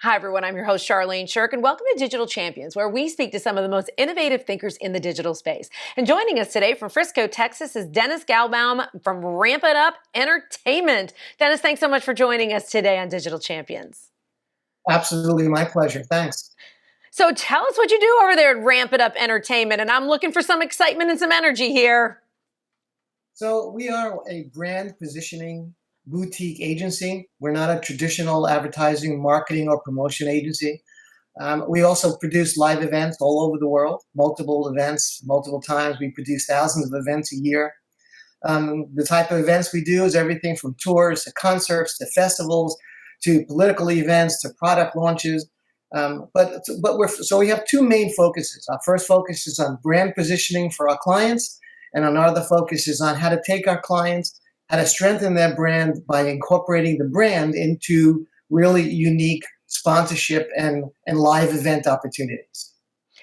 Hi, everyone. I'm your host, Charlene Shirk, and welcome to Digital Champions, where we speak to some of the most innovative thinkers in the digital space. And joining us today from Frisco, Texas, is Dennis Gelbaum from Ramp It Up Entertainment. Dennis, thanks so much for joining us today on Digital Champions. Absolutely, my pleasure. Thanks. So tell us what you do over there at Ramp It Up Entertainment, and I'm looking for some excitement and some energy here. So we are a brand positioning boutique agency. We're not a traditional advertising, marketing, or promotion agency. We also produce live events all over the world, multiple events, multiple times. We produce thousands of events a year. The type of events we do is everything from tours to concerts to festivals to political events to product launches. So we have two main focuses. Our first focus is on brand positioning for our clients, and another focus is on how to take our clients, how to strengthen their brand by incorporating the brand into really unique sponsorship and live event opportunities.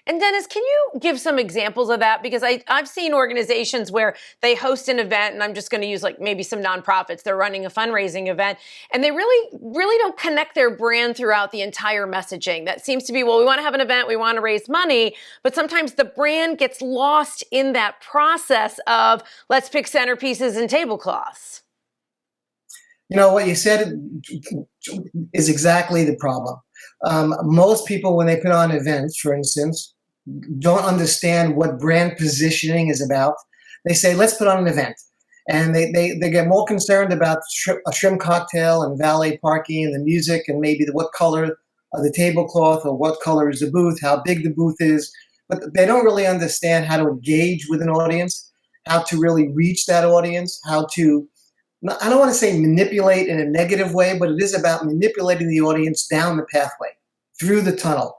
And Dennis, can you give some examples of that? Because I've seen organizations where they host an event, and I'm just going to use like maybe some nonprofits. They're running a fundraising event, and they really don't connect their brand throughout the entire messaging. That seems to be, well, we want to have an event, we want to raise money, but sometimes the brand gets lost in that process of let's pick centerpieces and tablecloths. You know, what you said is exactly the problem. Most people, when they put on events, for instance, don't understand what brand positioning is about. They say, let's put on an event. And they get more concerned about a shrimp cocktail and valet parking and the music and maybe what color of the tablecloth or what color is the booth, how big the booth is. But they don't really understand how to engage with an audience, how to really reach that audience, how to, I don't want to say manipulate in a negative way, but it is about manipulating the audience down the pathway, through the tunnel,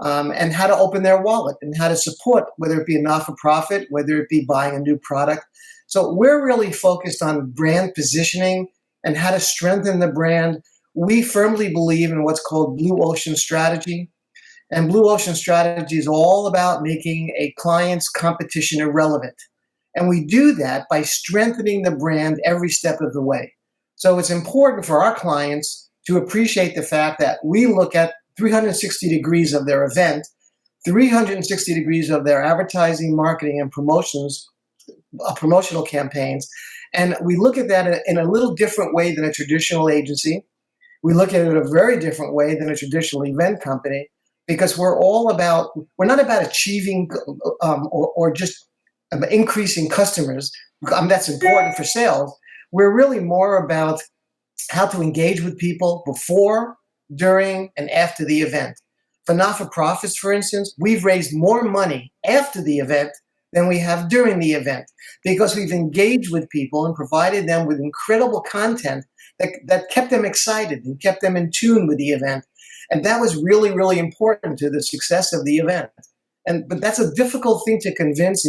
and how to open their wallet and how to support, whether it be a not-for-profit, whether it be buying a new product. So we're really focused on brand positioning and how to strengthen the brand. We firmly believe in what's called blue ocean strategy. And blue ocean strategy is all about making a client's competition irrelevant. And we do that by strengthening the brand every step of the way. So it's important for our clients to appreciate the fact that we look at 360 degrees of their event, 360 degrees of their advertising, marketing, and promotional campaigns. And we look at that in a little different way than a traditional agency. We look at it in a very different way than a traditional event company, because we're not about achieving or just increasing customers. That's important for sales. We're really more about how to engage with people before, during, and after the event. For not-for-profits, for instance, we've raised more money after the event than we have during the event because we've engaged with people and provided them with incredible content that kept them excited and kept them in tune with the event. And that was really, really important to the success of the event. But that's a difficult thing to convince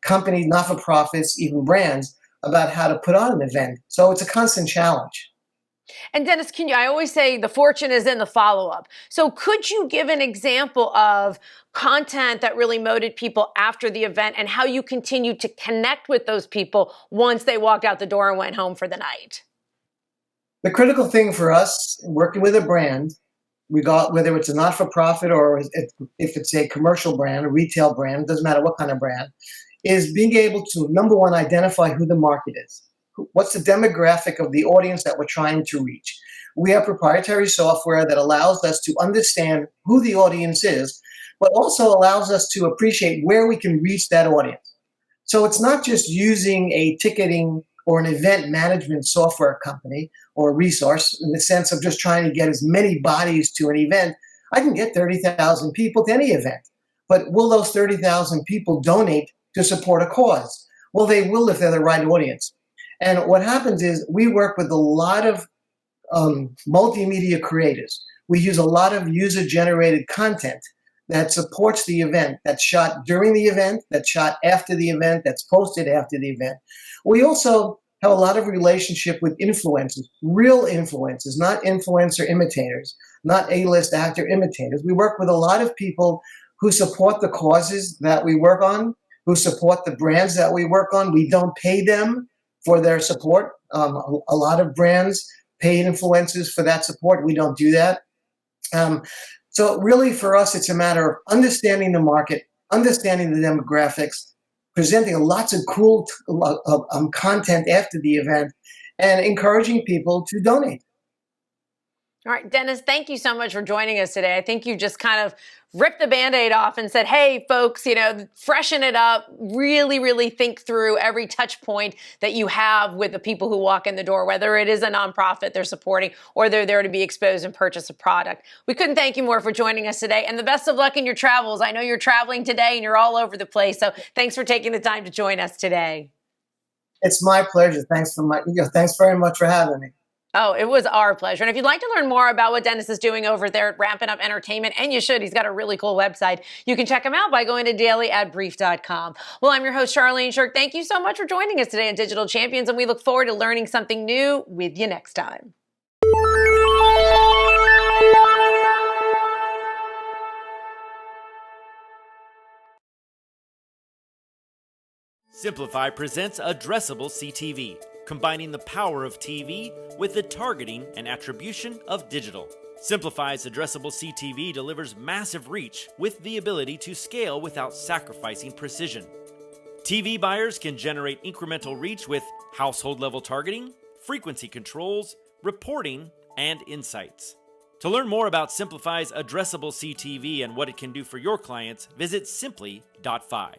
companies, not-for-profits, even brands, about how to put on an event. So it's a constant challenge. And Dennis, I always say the fortune is in the follow-up. So could you give an example of content that really motivated people after the event and how you continue to connect with those people once they walked out the door and went home for the night? The critical thing for us, working with a brand, whether it's a not-for-profit or if it's a commercial brand, a retail brand, doesn't matter what kind of brand, is being able to, number one, identify who the market is. What's the demographic of the audience that we're trying to reach? We have proprietary software that allows us to understand who the audience is, but also allows us to appreciate where we can reach that audience. So it's not just using a ticketing or an event management software company or a resource in the sense of just trying to get as many bodies to an event. I can get 30,000 people to any event, but will those 30,000 people donate to support a cause? Well, they will if they're the right audience. And what happens is we work with a lot of multimedia creators. We use a lot of user-generated content that supports the event, that's shot during the event, that's shot after the event, that's posted after the event. We also have a lot of relationship with influencers, real influencers, not influencer imitators, not A-list actor imitators. We work with a lot of people who support the causes that we work on, who support the brands that we work on. We don't pay them for their support. A lot of brands pay influencers for that support. We don't do that. Um, so really for us, it's a matter of understanding the market, understanding the demographics, presenting lots of cool content after the event, and encouraging people to donate. All right, Dennis, thank you so much for joining us today. I think you just kind of ripped the Band-Aid off and said, hey, folks, freshen it up, really, really think through every touch point that you have with the people who walk in the door, whether it is a nonprofit they're supporting or they're there to be exposed and purchase a product. We couldn't thank you more for joining us today, and the best of luck in your travels. I know you're traveling today and you're all over the place, so thanks for taking the time to join us today. It's my pleasure. Thanks very much for having me. Oh, it was our pleasure. And if you'd like to learn more about what Dennis is doing over there at Rampin' Up Entertainment, and you should, he's got a really cool website, you can check him out by going to dailyadbrief.com. Well, I'm your host, Charlene Shirk. Thank you so much for joining us today on Digital Champions, and we look forward to learning something new with you next time. Simplify presents Addressable CTV, combining the power of TV with the targeting and attribution of digital. Simplify's Addressable CTV delivers massive reach with the ability to scale without sacrificing precision. TV buyers can generate incremental reach with household-level targeting, frequency controls, reporting, and insights. To learn more about Simplify's Addressable CTV and what it can do for your clients, visit simply.fi.